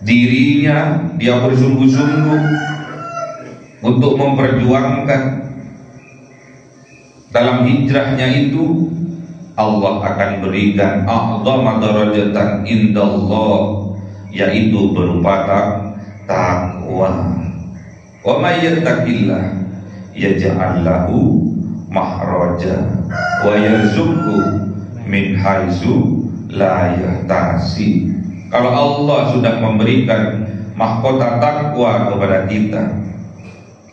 dirinya, dia bersungguh-sungguh untuk memperjuangkan dalam hijrahnya itu, Allah akan berikan a'dhama darajatan indallah, yaitu berupa takwa. Wa may yattaqillah yaj'al lahu makhraja wa yarzuqhu min haitsu la yahtasib. Kalau Allah sudah memberikan mahkota takwa kepada kita,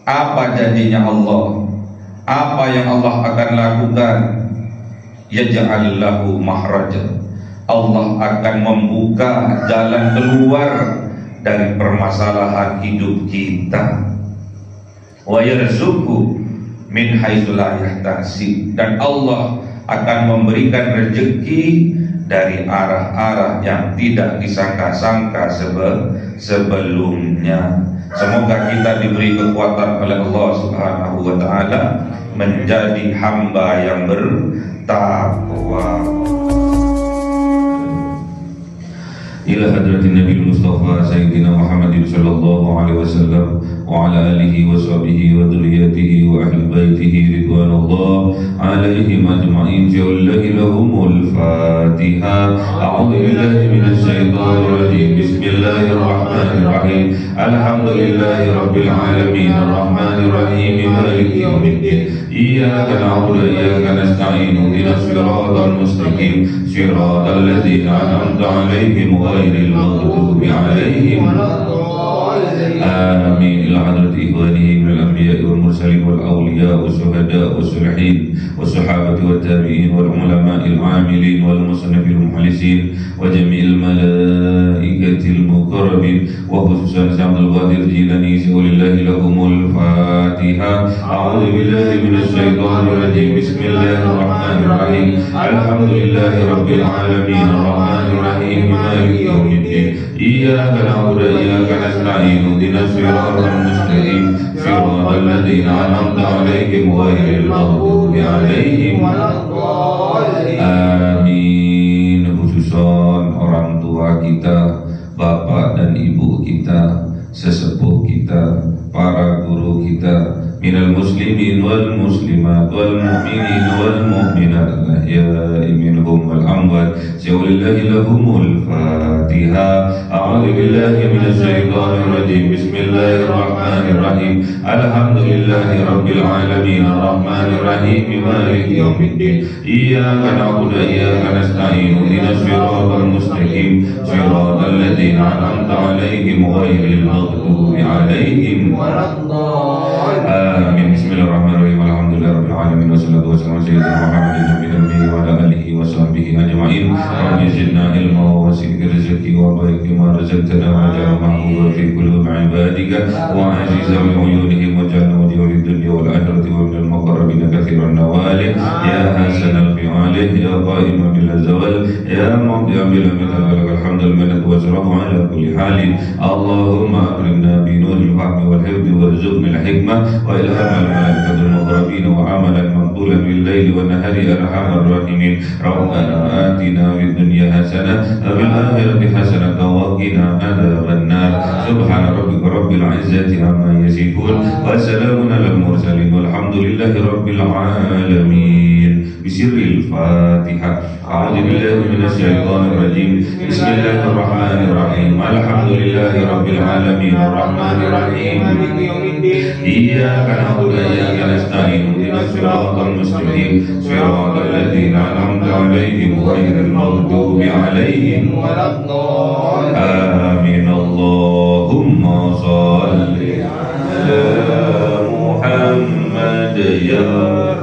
apa janjinya Allah? Apa yang Allah akan lakukan? Yaj'al lahu makhraja. Allah akan membuka jalan keluar dari permasalahan hidup kita. Wa yarzuqhu min haitsu la yahtasib. Dan Allah akan memberikan rezeki dari arah-arah yang tidak disangka-sangka sebelumnya. Semoga kita diberi kekuatan oleh Allah Subhanahu wa taala menjadi hamba yang bertakwa. Ila hadratin Nabi Mustafa Sayyidina Muhammadin sallallahu alaihi wasallam wa ala alihi wa sahbihi wa dhurriyyatihi wa ahli baitihi ridwanullah alaihim ajma'in. Ja'allahu lahumul Fatiha. A'udzu billahi minasy syaithanir rajim. Bismillahirrahmanirrahim. Alhamdulillahi rabbil alamin arrahmanir rahim maliki yaumiddin. Iyyaka na'budu wa iyyaka nasta'in. Ihdinas siratal mustaqim. Siratal ladzina an'amta 'alaihim ghairil maghdubi 'alaihim waladdallin. Amin. Ila hadrati ikhwanihi minal anbiya'i wal mursalin wal awliya was syuhada was salihin was sahabati wat tabi'in wal ulama'il 'amilin wal musannifil mukhlisin wa jami'il malaikatil muqarrabin wa khususan Syaikhul Qadir Jilani lillahi lahumul Fatiha. A'udzu billahi minasy syaithanir rajim. Bismillahirrahmanirrahim. Alhamdulillahi rabbil alamin arrahmanir rahim maliki yaumiddin. Iyyaka na'budu wa iyyaka nasta'in. Ihdinas siratal mustaqim. Siratal ladzina an'amta 'alaihim ghairil maghdubi 'alaihim waladdallin. Amin. Khususan orang tua kita, bapak dan ibu kita, sesepuh kita, para guru kita, minal muslimin wal muslimat wal mu'minin wal mu'minat al-ahya'i minhum wal amwat. Ja'alillahi lahumul Fatiha. A'udzu billahi minasy syaithanir rajim. Bismillahirrahmanirrahim. Alhamdulillahi rabbil alamin arrahmanir rahim maliki yaumiddin. Iyyaka na'budu wa iyyaka nasta'in. Ihdinas siratal mustaqim. Siratal ladzina an'amta 'alaihim ghairil maghdubi 'alaihim waladdallin. Amin. Bismillahirrahmanirrahim. Alhamdulillahi rabbil alamin wassalatu wassalamu ala sayyidina Muhammadin nabiyyi wa ala alihi wa sahbihi ajma'in. Rabbi zidna ilma wa wasi' rizqi wa barik ma razaqtana wa ja'al mahbuba fi qulubi ibadika wa aziza bi uyunihim wa ja'alna wajhal dunya wal akhirati wa minal muqarrabin kathiran nawali ya hasanal fi'ali ya qa'iman bil zawal ya mu'tiyan bil mithal alhamdulillah minat wa sarafu ala kulli halin. Allahumma akrimna bi nuril fahmi wal hifdhi warzuqna al hikmah wa ilhamana malaikatul muqarrabin wa amalan maqbulan bil laili wan nahari arhamar rahimin. Rabbana atina fid dunya hasanah wa fil akhirati hasanah wa qina adzaban nar. Subhana rabbika rabbil izzati amma yasifun wa salamun alal mursalin walhamdulillahi rabbil alamin. Bisirril Fatihah. A'udzu billahi minasy syaithanir rajim. Bismillahirrahmanirrahim. Alhamdulillahi rabbil alamin arrahmanir rahim maliki yaumiddin. Iyyaka na'budu wa iyyaka nasta'in. Ihdinas siratal mustaqim. Siratal ladzina an'amta 'alaihim ghairil maghdubi 'alaihim waladdallin. Amin. Allahumma shalli ala Muhammad ya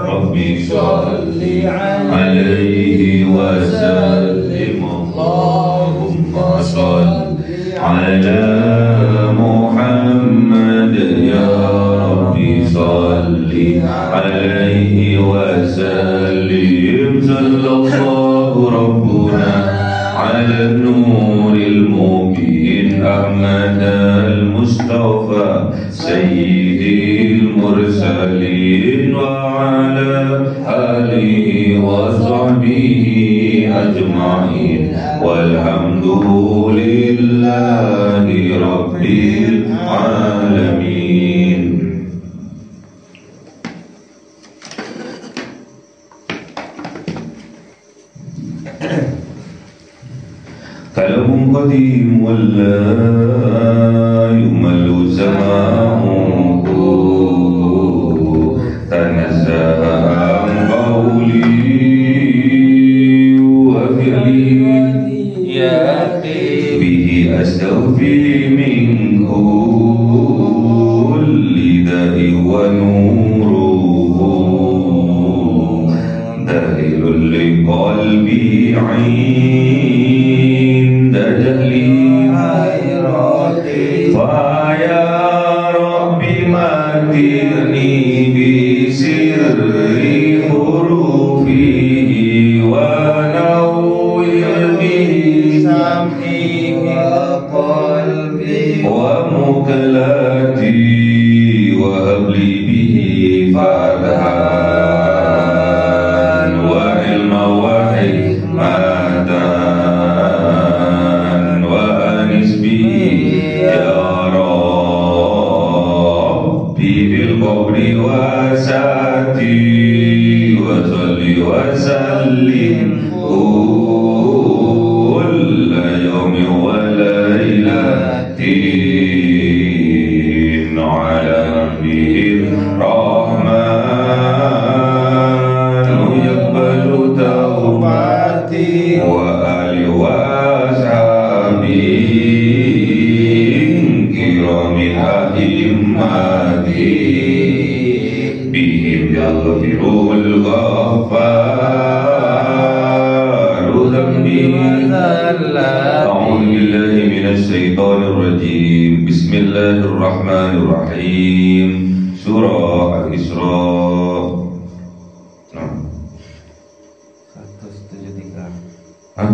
Rabbi shalli alaihi wa sallim. Allahumma shalli ala Muhammad ya Rabbi shalli alaihi wa sallim. Sallallahu rabbuna ala nuril mubin Ahmad al المصطفى سيد المرسلين وعلى آله وصحبه أجمعين والحمد لله رب العالمين. كلام قديم ولا يمل زمانه تنزه عن قولي وفعلي به أستوفي من كل داء ونوره دليل لقلبي عند جهلي فيا ربي متعني بسر حروفه ونور به سمعي وقلبي ومكلاتي وهب لي به فتحا وعلما وحكمة وأنس به يا ربي بالقبر وساتي وصل وسلم كل يوم وليلة على نبيه الرحمن يقبل توبتي وآل وأصحابه كرام أئمتي بهم يغفر الغفار ذنبي. أعوذ بالله من الشيطان الرجيم. بسم الله الرحمن الرحيم. Surah Al-Isra. 173. Hah?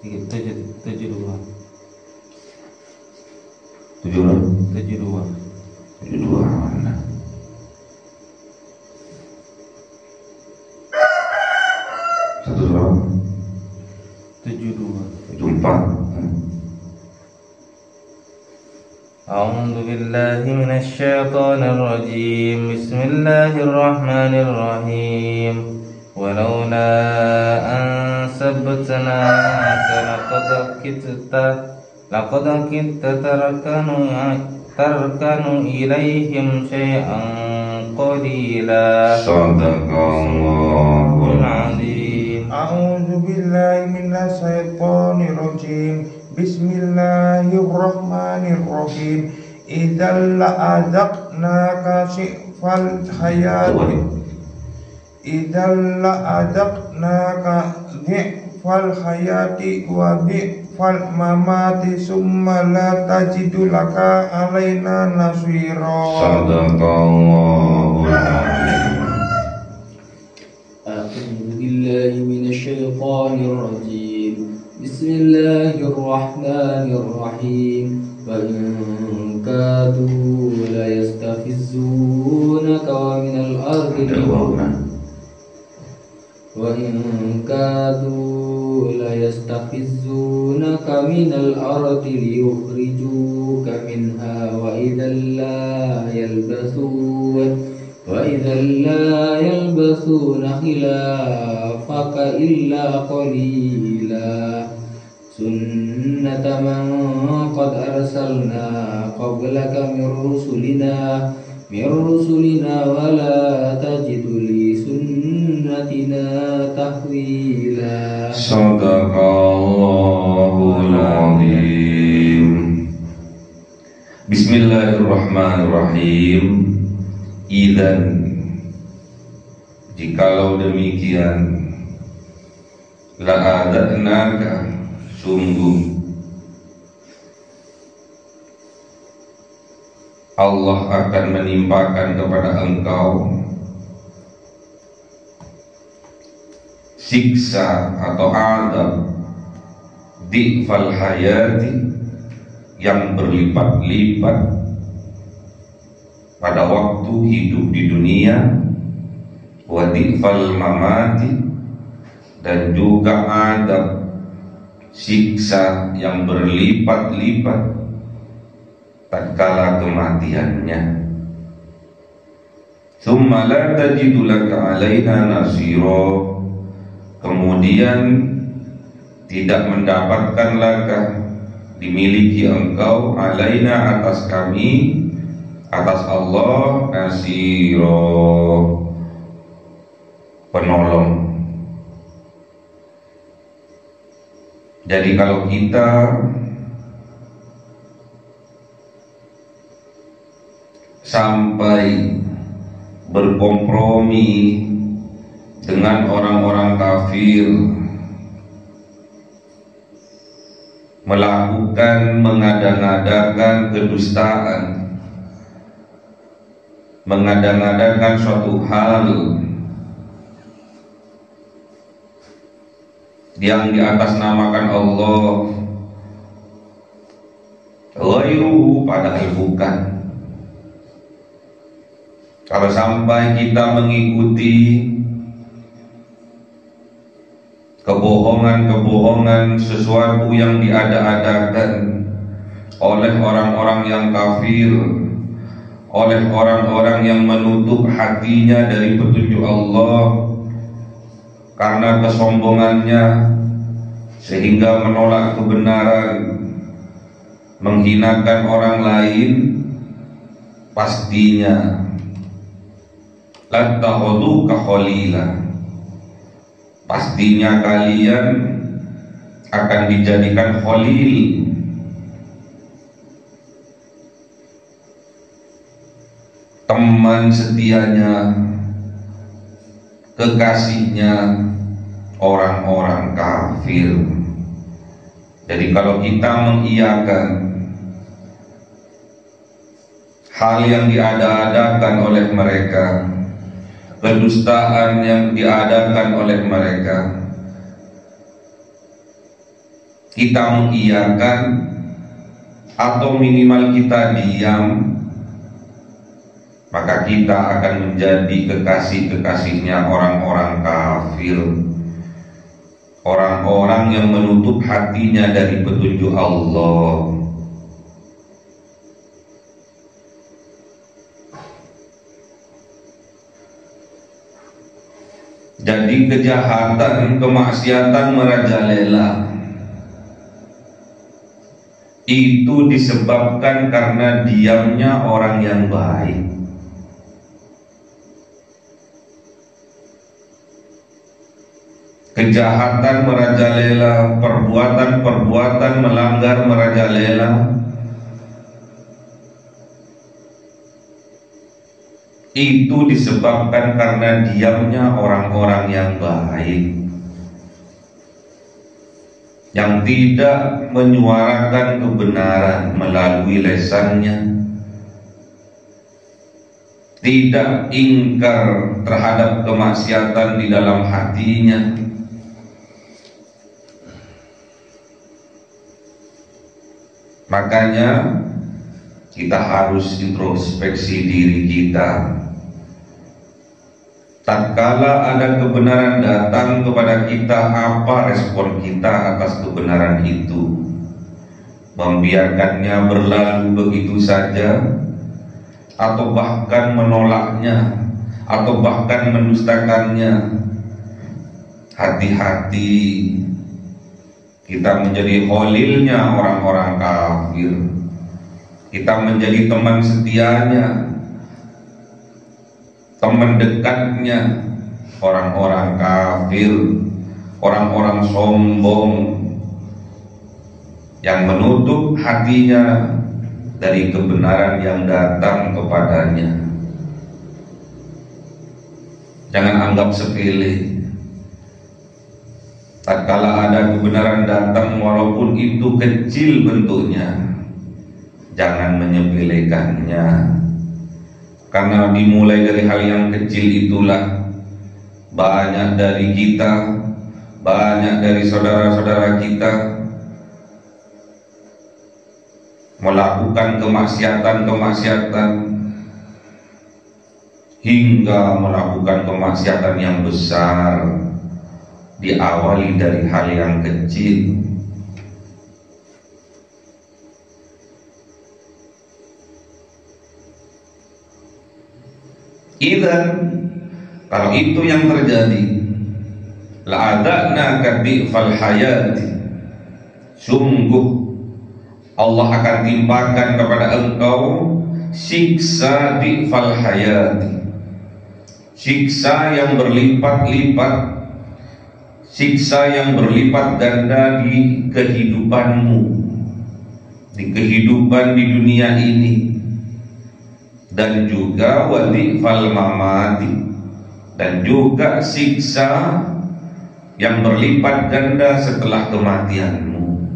72. 72 mana? Satu surah 74. أعوذ بالله من الشيطان الرجيم. بسم الله الرحمن الرحيم. ولولا أن ثبتناك لقد كدت تركن إليهم شيئا قليلا. صدق الله العظيم. أعوذ بالله من الشيطان الرجيم. بسم الله الرحمن الرحيم. إذا لأذقناك شئف الحياة ضعف الحياة وضعف الممات ثم لا تجد لك علينا نصيرا. صدق الله العظيم. أعوذ بالله من الشيطان الرجيم. بسم الله الرحمن الرحيم. وإن كادوا ليستفزونك من الأرض ليخرجوك منها وإذا لا يلبثون خلافك إلا قليلا. سنة من قد أرسلنا قبلك من رسلنا ولا تجد لسنتنا تحويلا. صدق الله العظيم. Bismillahirrahmanirrahim. Idzan, jikalau demikian, la'adzaqnaka, sungguh Allah akan menimpakan kepada engkau siksa atau azab di'fal hayati, yang berlipat-lipat pada waktu hidup di dunia, wa di'fal mamati, dan juga adab siksa yang berlipat-lipat tatkala kematiannya. Tsumma la tajidu laka 'alaina nasira, kemudian tidak mendapatkan laka, dimiliki engkau, alaina, atas kami, atas Allah, nasira, penolong. Jadi kalau kita sampai berkompromi dengan orang-orang kafir, melakukan, mengada-ngadakan kedustaan, mengada-ngadakan suatu hal yang diatasnamakan Allah, ghairuhu, padahal bukan. Kalau sampai kita mengikuti kebohongan-kebohongan, sesuatu yang diada-adakan oleh orang-orang yang kafir, oleh orang-orang yang menutup hatinya dari petunjuk Allah karena kesombongannya, sehingga menolak kebenaran, menghinakan orang lain, pastinya lattakhudhuka khalila, pastinya kalian akan dijadikan khalil, teman setianya, kekasihnya orang-orang kafir. Jadi kalau kita mengiyakan hal yang diada-adakan oleh mereka, kedustaan yang diadakan oleh mereka, kita mengiyakan atau minimal kita diam, maka kita akan menjadi kekasih-kekasihnya orang-orang kafir, orang-orang yang menutup hatinya dari petunjuk Allah. Jadi kejahatan, kemaksiatan merajalela itu disebabkan karena diamnya orang yang baik. Kejahatan merajalela, perbuatan-perbuatan melanggar merajalela, itu disebabkan karena diamnya orang-orang yang baik, yang tidak menyuarakan kebenaran melalui lesannya, tidak ingkar terhadap kemaksiatan di dalam hatinya. Makanya kita harus introspeksi diri kita. Tatkala ada kebenaran datang kepada kita, apa respon kita atas kebenaran itu? Membiarkannya berlalu begitu saja, atau bahkan menolaknya, atau bahkan mendustakannya? Hati-hati, kita menjadi khalilnya orang-orang kafir, kita menjadi teman setianya, teman dekatnya orang-orang kafir, orang-orang sombong yang menutup hatinya dari kebenaran yang datang kepadanya. Jangan anggap sepele. Tatkala ada kebenaran datang, walaupun itu kecil bentuknya, jangan menyepelekannya. Karena dimulai dari hal yang kecil itulah banyak dari kita, banyak dari saudara-saudara kita melakukan kemaksiatan-kemaksiatan hingga melakukan kemaksiatan yang besar, diawali dari hal yang kecil. Idzan, kalau itu yang terjadi, la'adakna kadhifal hayati, sungguh Allah akan timpakan kepada engkau siksa dhifal hayati, siksa yang berlipat-lipat, siksa yang berlipat ganda di kehidupanmu, di kehidupan di dunia ini, dan juga wadifal mamati, dan juga siksa yang berlipat ganda setelah kematianmu.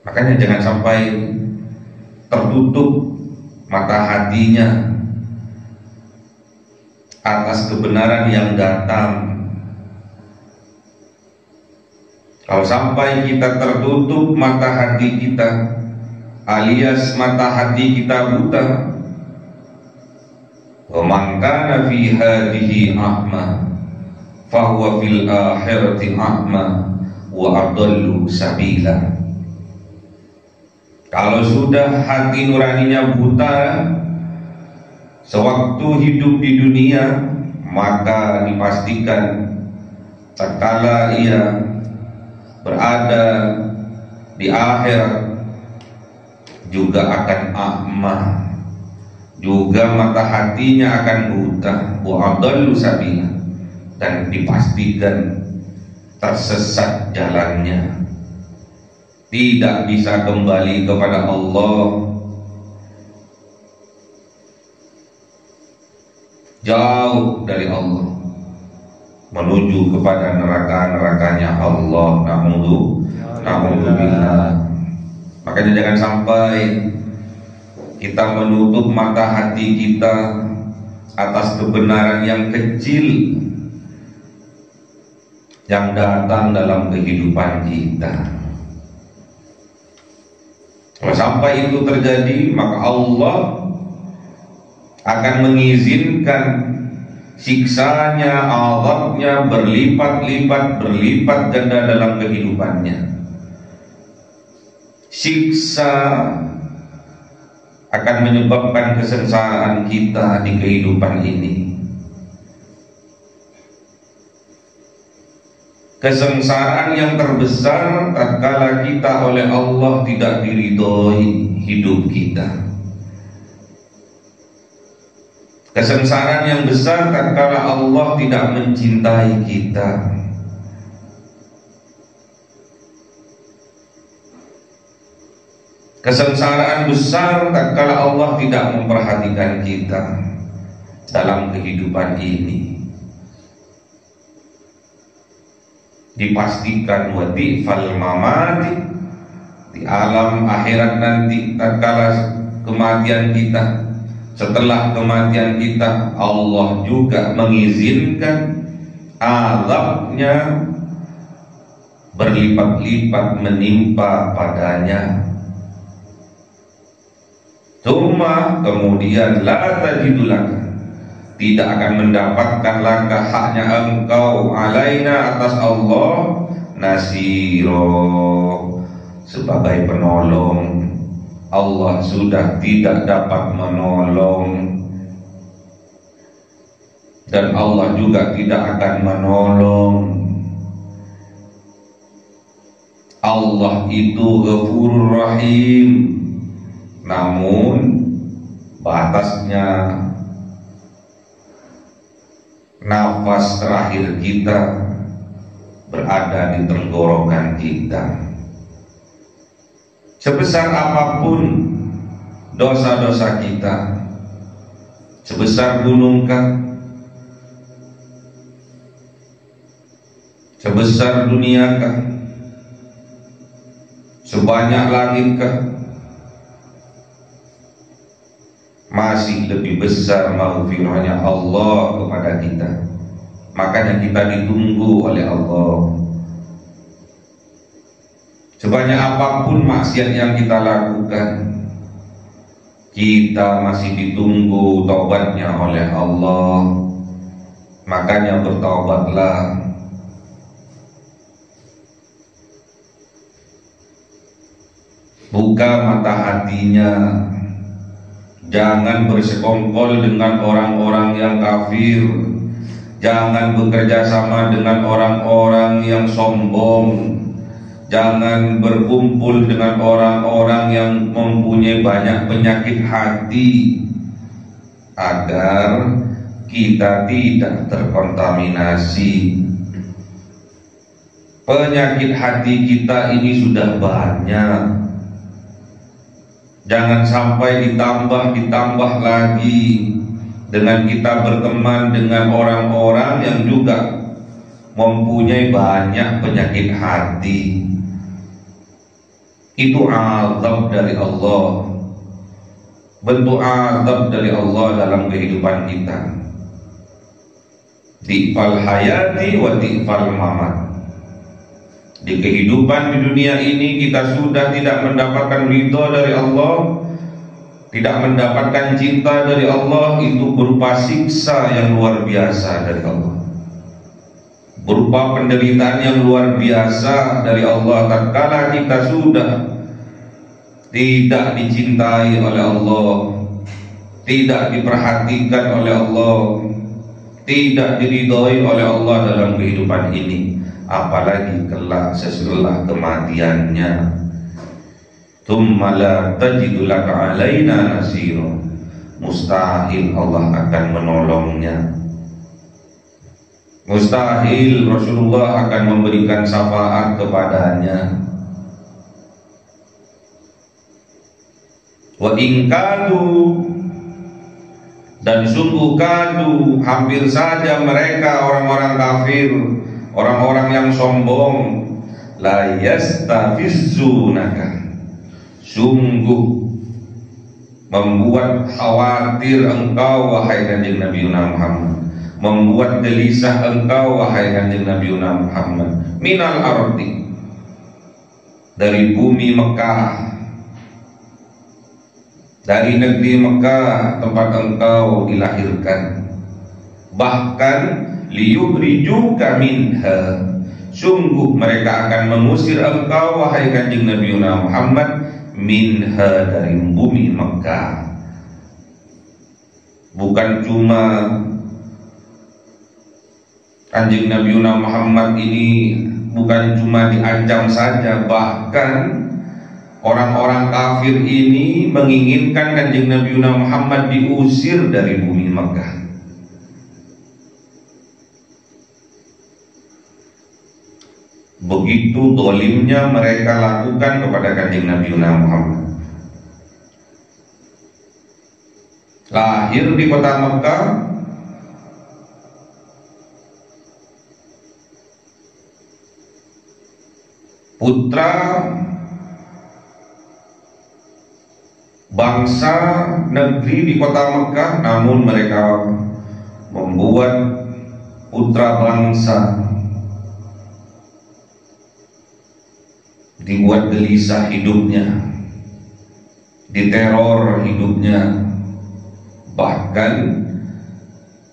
Makanya jangan sampai tertutup mata hatinya atas kebenaran yang datang. Kalau sampai kita tertutup mata hati kita, alias mata hati kita buta, wa man kana fi hadhihi a'ma fahuwa fil akhirati a'ma wa adallu sabila. Kalau sudah hati nuraninya buta sewaktu hidup di dunia, maka dipastikan tatkala ia berada di akhirat juga akan a'ma, juga mata hatinya akan buta, wa adallu sabila, dan dipastikan tersesat jalannya, tidak bisa kembali kepada Allah, jauh dari Allah, menuju kepada neraka-nerakanya Allah. Na'udzubillah. Makanya jangan sampai kita menutup mata hati kita atas kebenaran yang kecil yang datang dalam kehidupan kita. Kalau sampai itu terjadi, maka Allah akan mengizinkan siksanya, azabnya berlipat ganda dalam kehidupannya. Siksa akan menyebabkan kesengsaraan kita di kehidupan ini. Kesengsaraan yang terbesar tatkala kita oleh Allah tidak diridhoi hidup kita. Kesengsaraan yang besar tatkala Allah tidak mencintai kita. Kesengsaraan besar tatkala Allah tidak memperhatikan kita dalam kehidupan ini. Dipastikan wadifal mamati, di alam akhirat nanti tatkala kematian kita, setelah kematian kita, Allah juga mengizinkan azabnya berlipat-lipat menimpa padanya. Kemudian la tajidulaka, tidak akan mendapatkan laka haknya engkau alaina atas Allah nasiro, sebagai penolong. Allah sudah tidak dapat menolong, dan Allah juga tidak akan menolong. Allah itu Ghafurur Rahim, namun batasnya nafas terakhir kita berada di tenggorokan kita. Sebesar apapun dosa-dosa kita, sebesar gunungkah, sebesar duniakah, sebanyak langitkah, masih lebih besar maghfirahnya Allah kepada kita. Makanya kita ditunggu oleh Allah. Sebanyak apapun maksiat yang kita lakukan, kita masih ditunggu taubatnya oleh Allah. Makanya bertaubatlah. Buka mata hatinya. Jangan bersekongkol dengan orang-orang yang kafir. Jangan bekerja sama dengan orang-orang yang sombong. Jangan berkumpul dengan orang-orang yang mempunyai banyak penyakit hati, agar kita tidak terkontaminasi. Penyakit hati kita ini sudah banyak. Jangan sampai ditambah lagi dengan kita berteman dengan orang-orang yang juga mempunyai banyak penyakit hati. Itu azab dari Allah, bentuk azab dari Allah dalam kehidupan kita. Ti'fal hayati wa ti'fal mamat. Di kehidupan di dunia ini kita sudah tidak mendapatkan ridha dari Allah, tidak mendapatkan cinta dari Allah. Itu berupa siksa yang luar biasa dari Allah, berupa penderitaan yang luar biasa dari Allah. Tatkala kita sudah tidak dicintai oleh Allah, tidak diperhatikan oleh Allah, tidak diridhoi oleh Allah dalam kehidupan ini, apalagi kelak sesudah kematiannya. Tsumma la tajidu laka alaina nasira. Mustahil Allah akan menolongnya. Mustahil Rasulullah akan memberikan syafaat kepadanya. Wa in kadu, dan sungguh kadu, hampir saja mereka orang-orang kafir, orang-orang yang sombong, la yastafizzunaka, sungguh membuat khawatir engkau wahai kanjeng Nabi Muhammad, membuat gelisah engkau wahai kanjeng Nabi Muhammad, minal ardi, dari bumi Mekah, dari negeri Mekah tempat engkau dilahirkan, bahkan liyukhrijuka minha, sungguh mereka akan mengusir engkau wahai kanjeng Nabi Muhammad, minha, dari bumi Mekah. Bukan cuma kanjeng Nabi Muhammad ini, bukan cuma diancam saja, bahkan orang-orang kafir ini menginginkan kanjeng Nabi Muhammad diusir dari bumi Mekah. Begitu dolimnya mereka lakukan kepada kanjeng Nabi Muhammad. Lahir di kota Mekah, putra bangsa negeri di kota Mekah, namun mereka membuat putra bangsa dibuat gelisah hidupnya, diteror hidupnya. Bahkan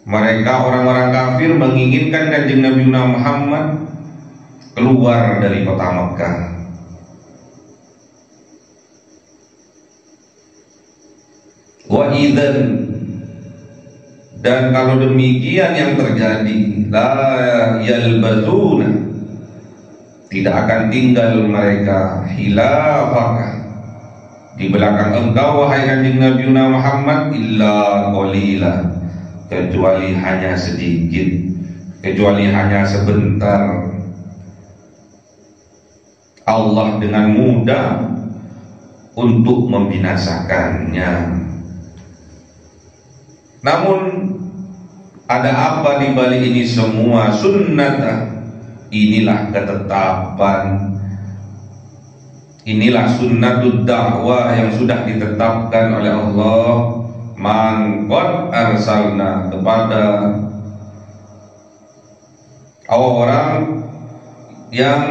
mereka orang-orang kafir menginginkan kanjeng Nabi Muhammad keluar dari kota Mekah. Wa idzan, dan kalau demikian yang terjadi, la yalbazuna, tidak akan tinggal mereka khilafaka, di belakang engkau wahai kanjeng Nabi Muhammad, illa qalila, kecuali hanya sedikit, kecuali hanya sebentar. Allah dengan mudah untuk membinasakannya. Namun ada apa di balik ini semua? Sunnatah, inilah ketetapan, inilah sunnatud dakwah yang sudah ditetapkan oleh Allah. Man qad arsalna, kepada orang yang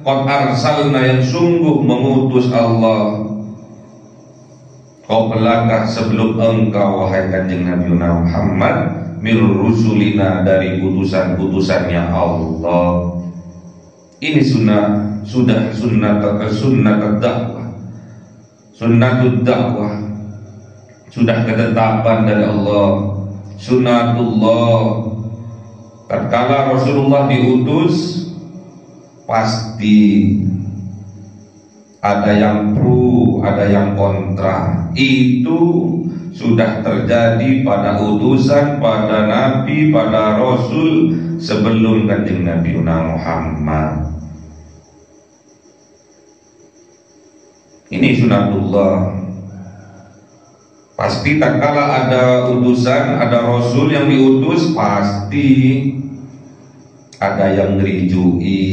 qad arsalna, yang sungguh mengutus Allah, qablaka, sebelum engkau wahai kanjeng Nabi Muhammad, mir rusulina, dari utusan-utusannya Allah. Ini sudah sunnat dakwah, sunnatud dakwah, sudah ketetapan dari Allah, sunnatullah. Tatkala Rasulullah diutus, pasti ada yang pro, ada yang kontra. Itu sudah terjadi pada utusan, pada nabi, pada rasul sebelum kanjeng Nabi Muhammad. Ini sunnatullah. Pasti tatkala ada utusan, ada rasul yang diutus, pasti ada yang ngerijui,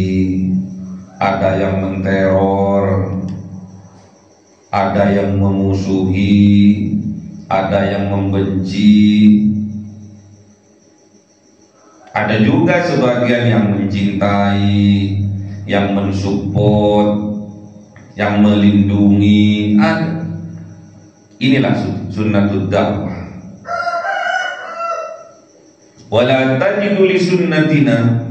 ada yang menteror, ada yang memusuhi, ada yang membenci, ada juga sebagian yang mencintai, yang mensupport, yang melindungi. Ada. Inilah sunnatud dakwah. Wala tajidu li sunnatina,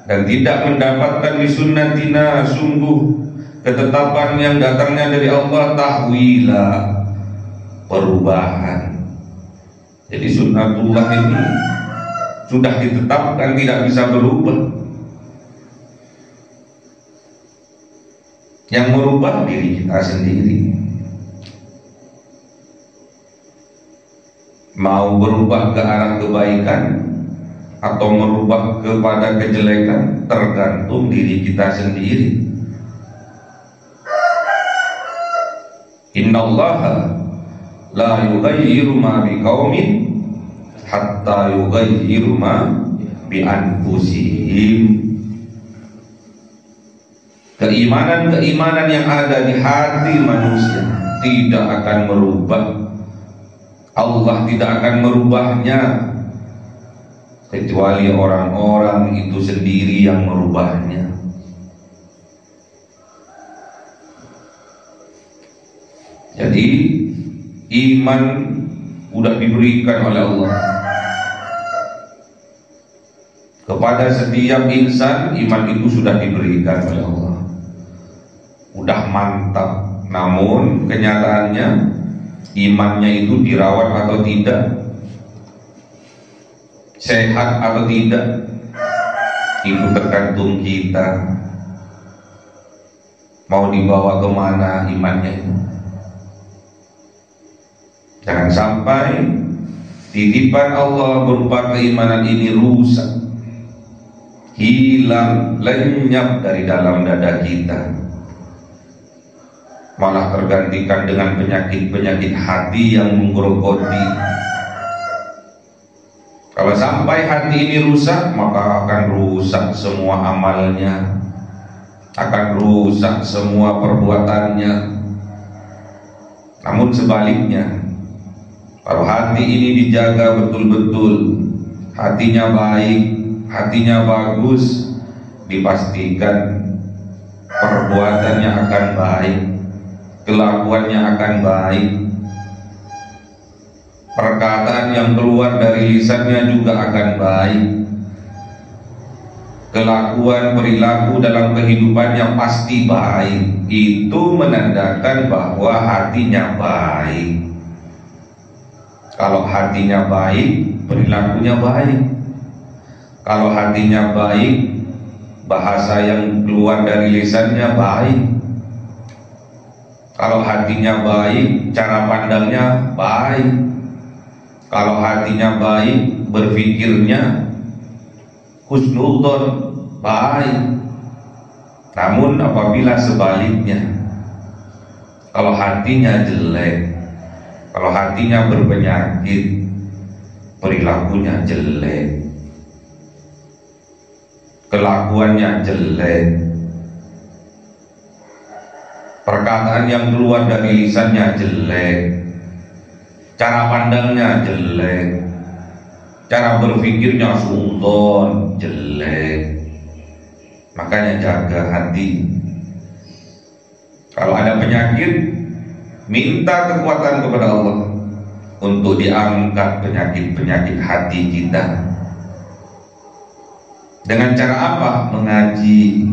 dan tidak mendapatkan li sunnatina, sungguh ketetapan yang datangnya dari Allah, tahwila, perubahan. Jadi sunnatullah ini sudah ditetapkan, tidak bisa berubah. Yang merubah diri kita sendiri. Mau berubah ke arah kebaikan atau merubah kepada kejelekan, tergantung diri kita sendiri. Innallaha la yughayyiru ma biqaumin hatta yughayyiru ma bi anfusihim. Keimanan yang ada di hati manusia tidak akan merubah. Allah tidak akan merubahnya kecuali orang-orang itu sendiri yang merubahnya. Jadi iman sudah diberikan oleh Allah kepada setiap insan. Iman itu sudah diberikan oleh Allah, udah mantap. Namun kenyataannya imannya itu dirawat atau tidak, sehat atau tidak, itu tergantung kita mau dibawa kemana imannya itu. Jangan sampai titipan Allah berupa keimanan ini rusak, hilang, lenyap dari dalam dada kita, malah tergantikan dengan penyakit-penyakit hati yang menggerogoti. Kalau sampai hati ini rusak, maka akan rusak semua amalnya, akan rusak semua perbuatannya. Namun sebaliknya, kalau hati ini dijaga betul-betul, hatinya baik, hatinya bagus, dipastikan perbuatannya akan baik, kelakuannya akan baik, perkataan yang keluar dari lisannya juga akan baik, kelakuan perilaku dalam kehidupannya pasti baik. Itu menandakan bahwa hatinya baik. Kalau hatinya baik, perilakunya baik. Kalau hatinya baik, bahasa yang keluar dari lisannya baik. Kalau hatinya baik, cara pandangnya baik. Kalau hatinya baik, berpikirnya husnudzon, baik. Namun apabila sebaliknya, kalau hatinya jelek, kalau hatinya berpenyakit, perilakunya jelek, kelakuannya jelek, perkataan yang keluar dari lisannya jelek, cara pandangnya jelek, cara berpikirnya suudzon, jelek, Makanya jaga hati. Kalau ada penyakit, minta kekuatan kepada Allah untuk diangkat penyakit-penyakit hati kita. Dengan cara apa? Mengaji.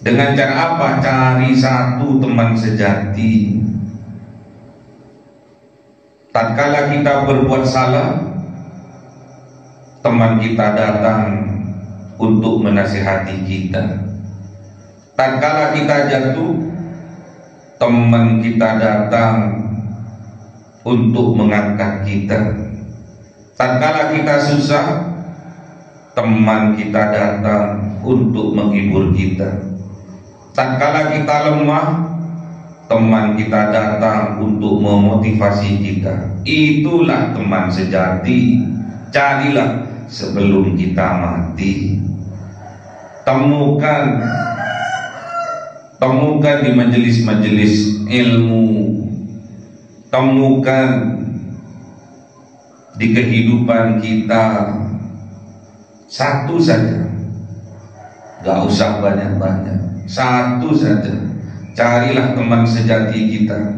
Dengan cara apa? Cari satu teman sejati. Tatkala kita berbuat salah, teman kita datang untuk menasihati kita. Tatkala kita jatuh, teman kita datang untuk mengangkat kita. Tatkala kita susah, teman kita datang untuk menghibur kita. Tatkala kita lemah, teman kita datang untuk memotivasi kita. Itulah teman sejati. Carilah sebelum kita mati. Temukan di majelis-majelis ilmu. Temukan di kehidupan kita satu saja, gak usah banyak-banyak, satu saja. Carilah teman sejati kita.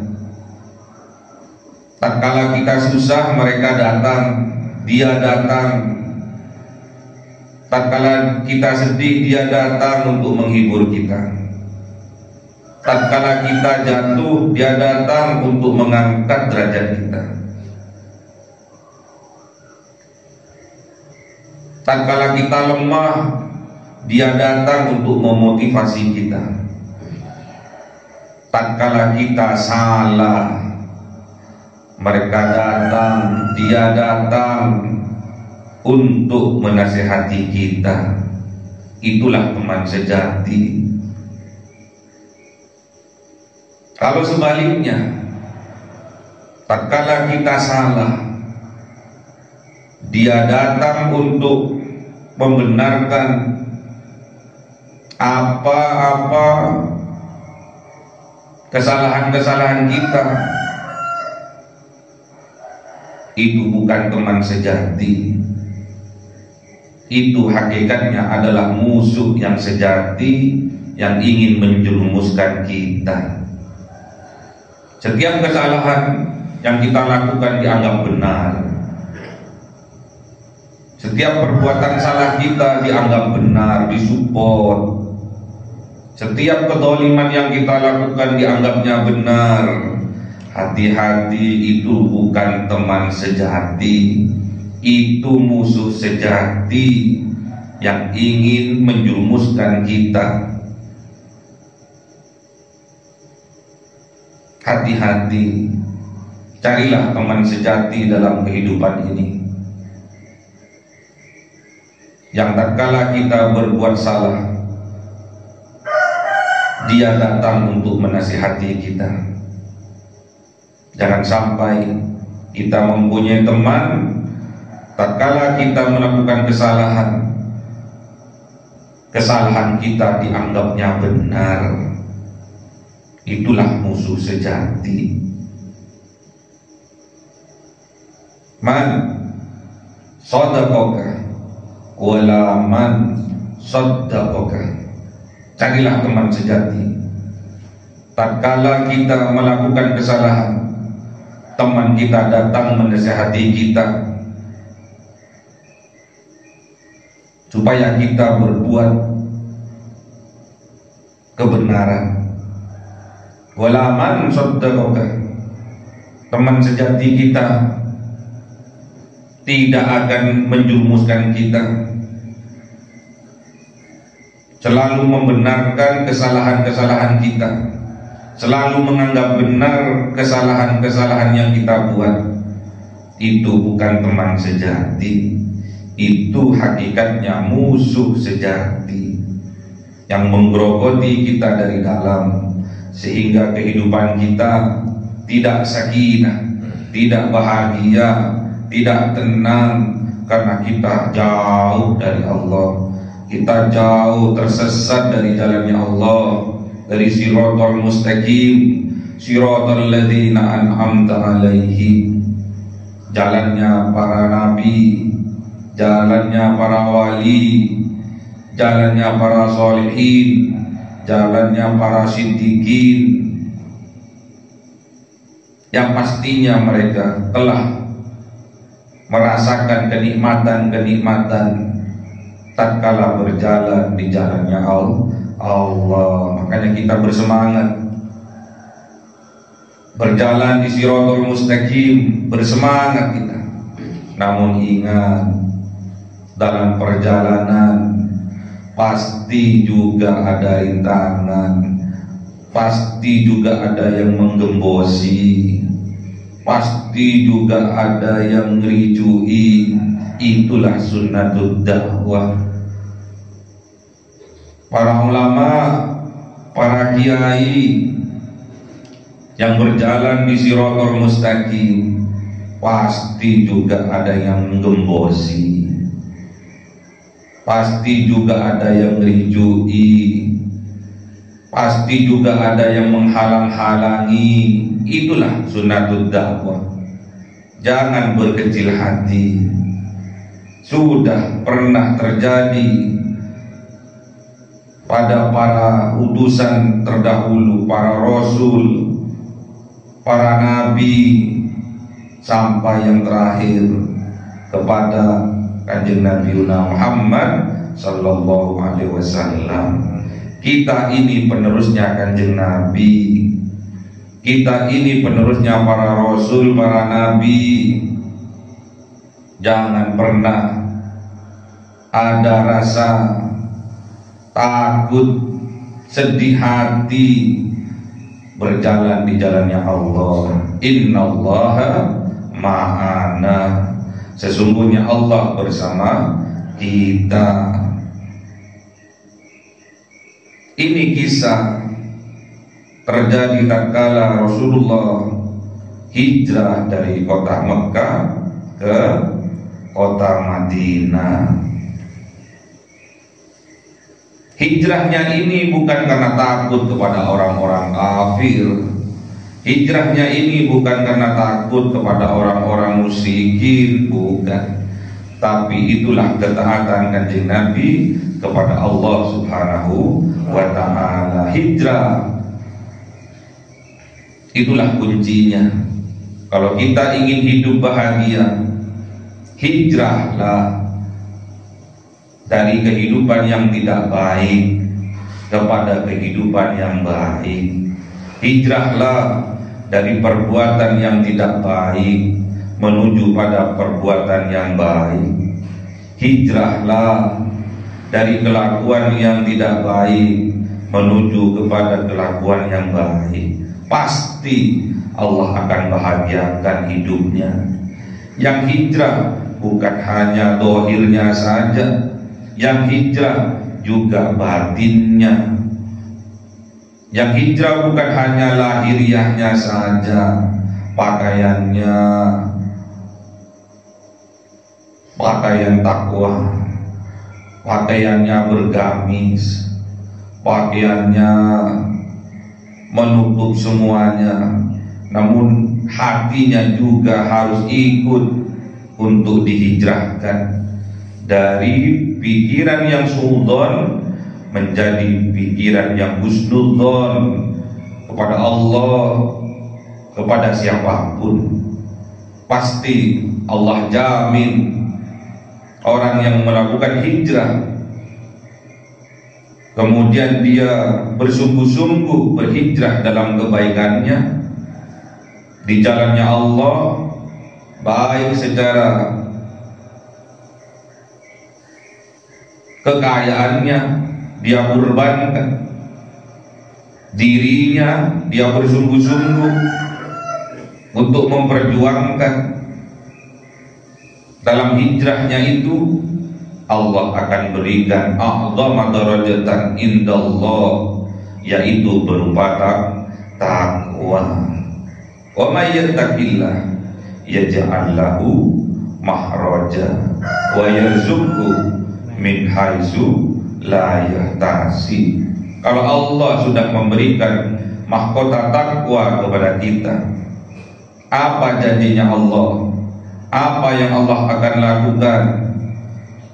Tatkala kita susah, mereka datang, dia datang. Tatkala kita sedih, dia datang untuk menghibur kita. Tatkala kita jatuh, dia datang untuk mengangkat derajat kita. Tatkala kita lemah, dia datang untuk memotivasi kita. Tatkala kita salah, mereka datang, dia datang untuk menasihati kita. Itulah teman sejati. Kalau sebaliknya, tatkala kita salah, dia datang untuk membenarkan apa-apa kesalahan-kesalahan kita. Itu bukan teman sejati. Itu hakikatnya adalah musuh yang sejati yang ingin menjerumuskan kita. Setiap kesalahan yang kita lakukan dianggap benar. Setiap perbuatan salah kita dianggap benar, disupport. Setiap kezaliman yang kita lakukan dianggapnya benar. Hati-hati, itu bukan teman sejati. Itu musuh sejati yang ingin menjerumuskan kita. Hati-hati, carilah teman sejati dalam kehidupan ini, yang tatkala kita berbuat salah, dia datang untuk menasihati kita. Jangan sampai kita mempunyai teman, tatkala kita melakukan kesalahan kita dianggapnya benar. Itulah musuh sejati. Man sadaqaka wala man saddaqaka. Carilah teman sejati. Tatkala kita melakukan kesalahan, teman kita datang menasihati kita supaya kita berbuat kebenaran. Wala man saddaqaka. Teman sejati kita tidak akan menjerumuskan kita, selalu membenarkan kesalahan-kesalahan kita, selalu menganggap benar kesalahan-kesalahan yang kita buat. Itu bukan teman sejati. Itu hakikatnya musuh sejati yang menggerogoti kita dari dalam, sehingga kehidupan kita tidak sakinah, tidak bahagia, tidak tenang, karena kita jauh dari Allah. Kita jauh tersesat dari jalannya Allah, dari siratal mustaqim, siratal ladzina an'amta alaihim. Jalannya para nabi, jalannya para wali, jalannya para sholihin, jalannya para siddiqin, yang pastinya mereka telah merasakan kenikmatan-kenikmatan tatkala berjalan di jalannya Allah. Makanya kita bersemangat berjalan di Shirathul Mustaqim, bersemangat kita. Namun ingat, dalam perjalanan pasti juga ada rintangan, pasti juga ada yang menggembosi, pasti juga ada yang ngericui. Itulah sunnatud dakwah. Para ulama, para kiai yang berjalan di Shirathul Mustaqim pasti juga ada yang menggembosi, pasti juga ada yang ngericui, pasti juga ada yang menghalang-halangi. Itulah sunnatud dakwah. Jangan berkecil hati. Sudah pernah terjadi pada para utusan terdahulu, para rasul, para nabi, sampai yang terakhir kepada Kanjeng Nabi Muhammad sallallahu alaihi wasallam. Kita ini penerusnya Kanjeng Nabi, kita ini penerusnya para rasul, para nabi. Jangan pernah ada rasa takut, sedih hati berjalan di jalannya Allah. Innallaha ma'ana, sesungguhnya Allah bersama kita. Ini kisah terjadi tatkala Rasulullah hijrah dari kota Mekah ke kota Madinah. Hijrahnya ini bukan karena takut kepada orang-orang kafir. Hijrahnya ini bukan karena takut kepada orang-orang musyrikin, bukan. Tapi itulah ketaatan Kanjeng Nabi kepada Allah Subhanahu wa ta'ala. Hijrah, itulah kuncinya. Kalau kita ingin hidup bahagia, hijrahlah dari kehidupan yang tidak baik kepada kehidupan yang baik. Hijrahlah dari perbuatan yang tidak baik menuju pada perbuatan yang baik. Hijrahlah dari kelakuan yang tidak baik menuju kepada kelakuan yang baik. Pasti Allah akan bahagiakan hidupnya. Yang hijrah bukan hanya dohirnya saja, yang hijrah juga batinnya. Yang hijrah bukan hanya lahiriahnya saja, pakaiannya, pakaian takwa, pakaiannya bergamis, pakaiannya menutup semuanya, namun hatinya juga harus ikut untuk dihijrahkan dari pikiran yang suudzon menjadi pikiran yang husnudzon kepada Allah, kepada siapapun. Pasti Allah jamin orang yang melakukan hijrah, kemudian dia bersungguh-sungguh berhijrah dalam kebaikannya di jalannya Allah, baik secara kekayaannya dia kurbankan, dirinya dia bersungguh-sungguh untuk memperjuangkan. Dalam hijrahnya itu Allah akan berikan a'dhama darajatan indallah, yaitu berupa takwa. Wa may yattaqillah yaj'al lahu makhraja wa yarzuqhu min haitsu la yahtasib. Kalau Allah sudah memberikan mahkota takwa kepada kita, apa janjinya Allah? Apa yang Allah akan lakukan?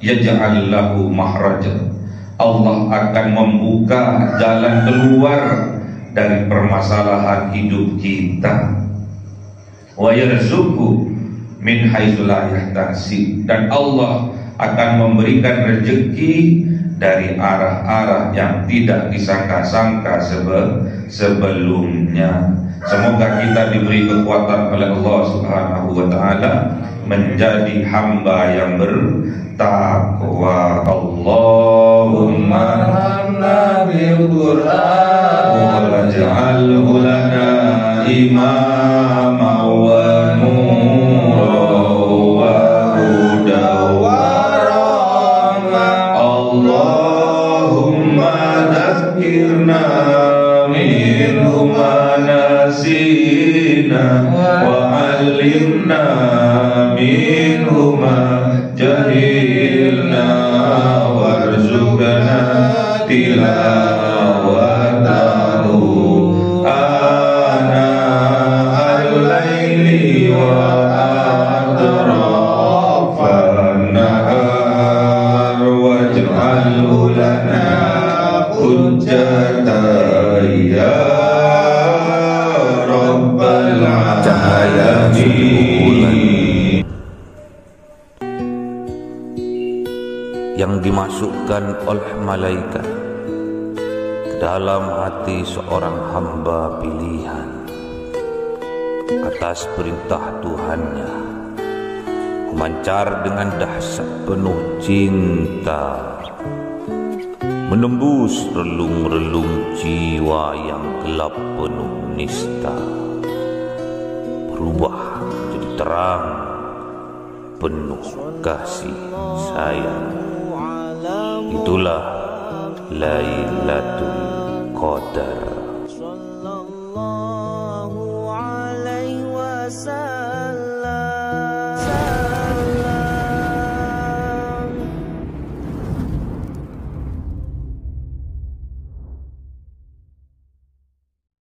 Yaj'al lahu makhraja, Allah akan membuka jalan keluar dari permasalahan hidup kita. Wa yarzuqhu min haitsu la yahtasib, dan Allah akan memberikan rezeki dari arah-arah yang tidak disangka-sangka sebelumnya. Semoga kita diberi kekuatan oleh Allah Subhanahu wa taala menjadi hamba yang bertakwa. Allahumma arhamna bil Qur'an waj'alhu lana imama wa nuran wa hudan wa rahmah. Allahumma dzakkirna minhu ma nasina wa 'allimna minhu ma jahilna warzuqna tilawatahu ana al-laili wa atrafan nahar waj'alhu lana hujjatan ya rabbal alamin. Yang dimasukkan oleh malaikat ke dalam hati seorang hamba pilihan atas perintah Tuhannya, memancar dengan dahsyat penuh cinta, menembus relung-relung jiwa yang gelap penuh nista, berubah menjadi terang penuh kasih sayang. Itulah Lailatul Qadar.